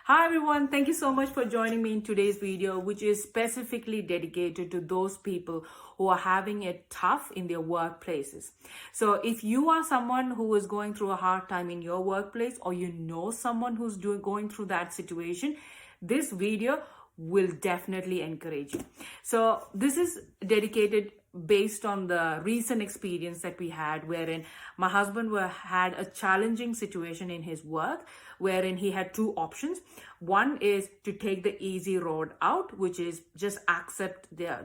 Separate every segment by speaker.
Speaker 1: Hi everyone, thank you so much for joining me in today's video, which is specifically dedicated to those people who are having it tough in their workplaces. So if you are someone who is going through a hard time in your workplace, or you know someone who's going through that situation, this video will definitely encourage you. So this is dedicated based on the recent experience that we had, wherein my husband had a challenging situation in his work, wherein he had two options. One is to take the easy road out, which is just accept the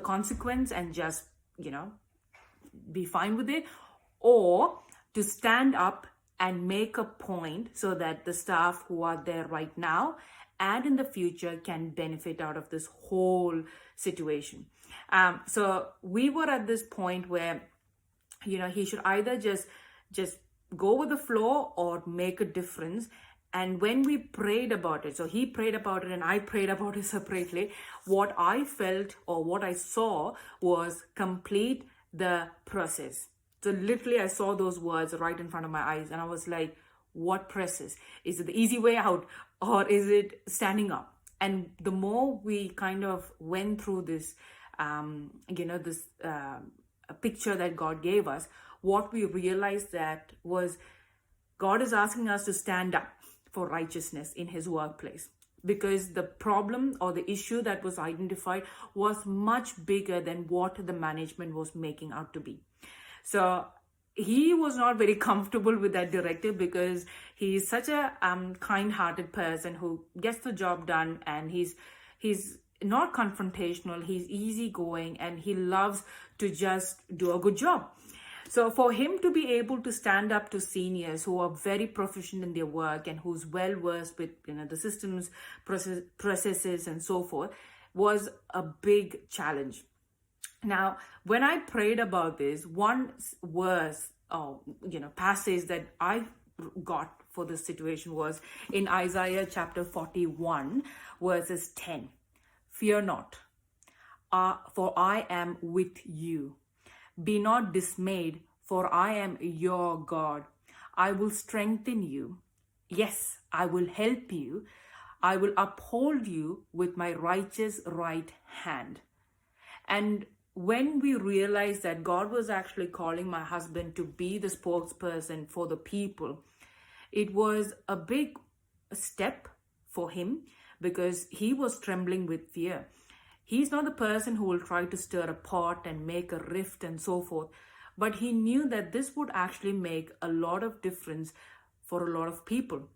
Speaker 1: consequence and just be fine with it, or to stand up and make a point so that the staff who are there right now and in the future can benefit out of this whole situation. So we were at this point where he should either just go with the flow or make a difference. And when we prayed about it, so he prayed about it and I prayed about it separately, what I felt or what I saw was complete the process. So literally I saw those words right in front of my eyes and I was like, what process? Is it the easy way out, or is it standing up? And the more we kind of went through this picture that God gave us, what we realized that was God is asking us to stand up for righteousness in his workplace, because the problem or the issue that was identified was much bigger than what the management was making out to be. So he was not very comfortable with that directive, because he's such a kind-hearted person who gets the job done, and he's not confrontational, he's easygoing, and he loves to just do a good job. So for him to be able to stand up to seniors who are very proficient in their work and who's well versed with the systems, processes and so forth, was a big challenge. Now, when I prayed about this, one verse, passage that I got for this situation was in Isaiah chapter 41, verses 10. Fear not, for I am with you. Be not dismayed, for I am your God. I will strengthen you. Yes, I will help you. I will uphold you with my righteous right hand. And when we realized that God was actually calling my husband to be the spokesperson for the people, it was a big step for him, because he was trembling with fear. He's not the person who will try to stir a pot and make a rift and so forth, but he knew that this would actually make a lot of difference for a lot of people.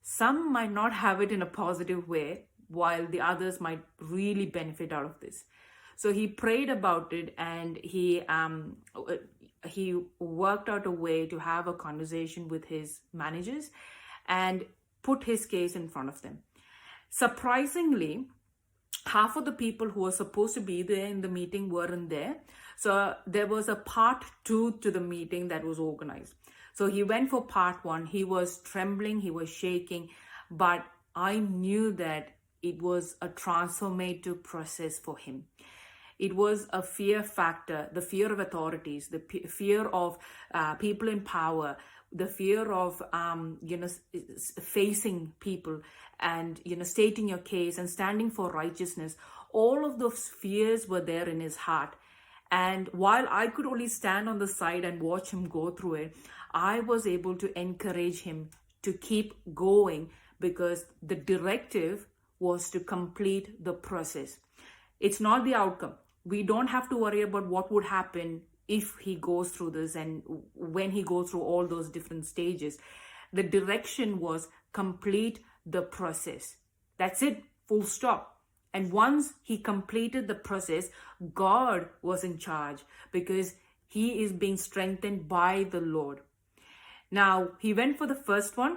Speaker 1: Some might not have it in a positive way, while the others might really benefit out of this. So he prayed about it, and he worked out a way to have a conversation with his managers and put his case in front of them. Surprisingly, half of the people who were supposed to be there in the meeting weren't there. So there was a part 2 to the meeting that was organized. So he went for part 1. He was trembling, he was shaking, but I knew that it was a transformative process for him. It was a fear factor, the fear of authorities, the fear of people in power, the fear of facing people and stating your case and standing for righteousness. All of those fears were there in his heart. And while I could only stand on the side and watch him go through it, I was able to encourage him to keep going, because the directive was to complete the process. It's not the outcome. We don't have to worry about what would happen if he goes through this and when he goes through all those different stages. The direction was complete the process. That's it, full stop. And once he completed the process, God was in charge, because he is being strengthened by the Lord. Now, he went for the first one.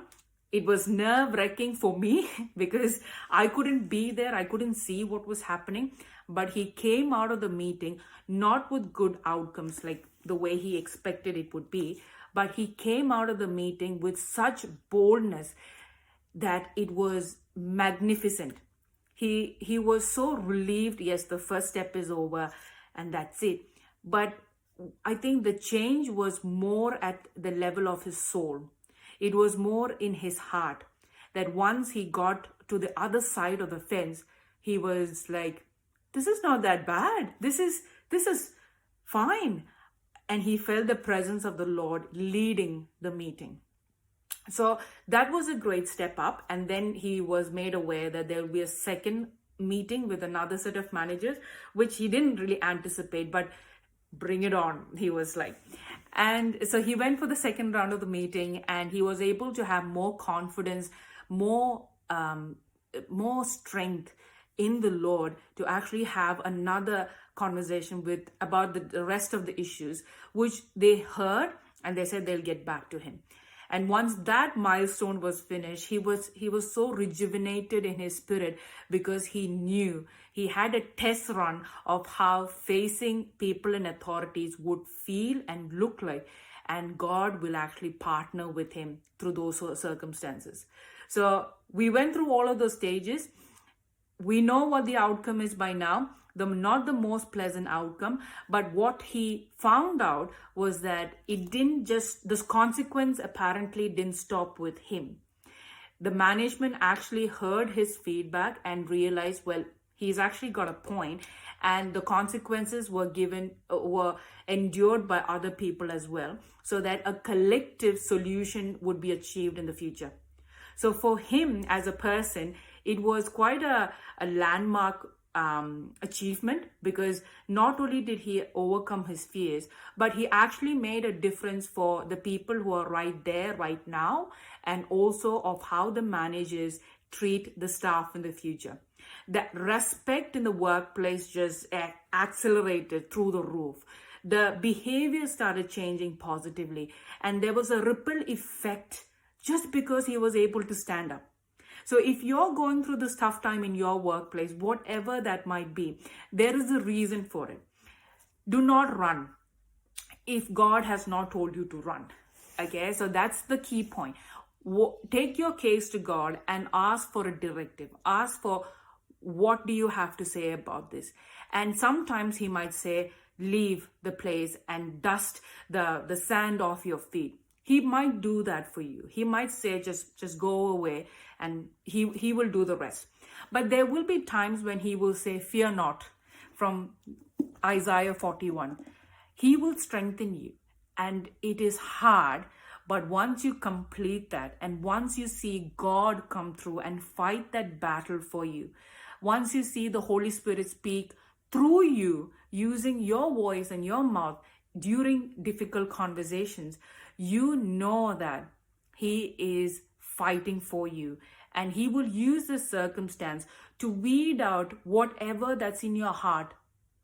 Speaker 1: It was nerve-wracking for me because I couldn't be there. I couldn't see what was happening. But he came out of the meeting not with good outcomes like the way he expected it would be, but he came out of the meeting with such boldness that it was magnificent. He was so relieved. Yes, the first step is over and that's it. But I think the change was more at the level of his soul. It was more in his heart that once he got to the other side of the fence, he was like, this is not that bad. This is fine. And he felt the presence of the Lord leading the meeting. So that was a great step up. And then he was made aware that there will be a second meeting with another set of managers, which he didn't really anticipate, but bring it on, he was like. And so he went for the second round of the meeting, and he was able to have more confidence, more strength in the Lord to actually have another conversation with about the rest of the issues, which they heard, and they said they'll get back to him. And once that milestone was finished, he was so rejuvenated in his spirit, because he knew he had a test run of how facing people and authorities would feel and look like, and God will actually partner with him through those circumstances. So we went through all of those stages. We know what the outcome is by now. Not the most pleasant outcome, but what he found out was that it didn't just, this consequence apparently didn't stop with him. The management actually heard his feedback and realized, well, he's actually got a point, and the consequences were endured by other people as well, so that a collective solution would be achieved in the future. So for him as a person, it was quite a landmark achievement, because not only did he overcome his fears, but he actually made a difference for the people who are right there right now, and also of how the managers treat the staff in the future. That respect in the workplace just accelerated through the roof. The behavior started changing positively, and there was a ripple effect just because he was able to stand up. So if you're going through this tough time in your workplace, whatever that might be, there is a reason for it. Do not run if God has not told you to run. Okay, so that's the key point. Take your case to God and ask for a directive. Ask for, what do you have to say about this? And sometimes he might say, leave the place and dust the sand off your feet. He might do that for you. He might say, just go away, and he will do the rest. But there will be times when he will say, fear not, from Isaiah 41. He will strengthen you. And it is hard, but once you complete that, and once you see God come through and fight that battle for you, once you see the Holy Spirit speak through you, using your voice and your mouth during difficult conversations, you know that he is fighting for you, and he will use this circumstance to weed out whatever that's in your heart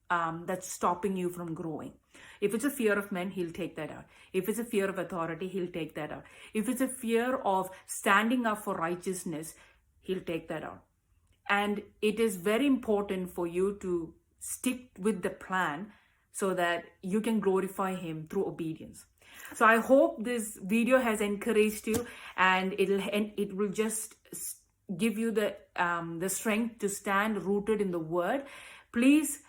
Speaker 1: that's stopping you from growing. If it's a fear of men, he'll take that out. If it's a fear of authority, he'll take that out. If it's a fear of standing up for righteousness, he'll take that out. And it is very important for you to stick with the plan so that you can glorify him through obedience. So I hope this video has encouraged you, and it will just give you the strength to stand rooted in the word. Please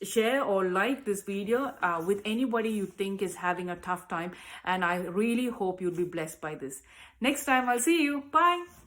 Speaker 1: share or like this video with anybody you think is having a tough time, and I really hope you'll be blessed by this. Next time, I'll see you. Bye.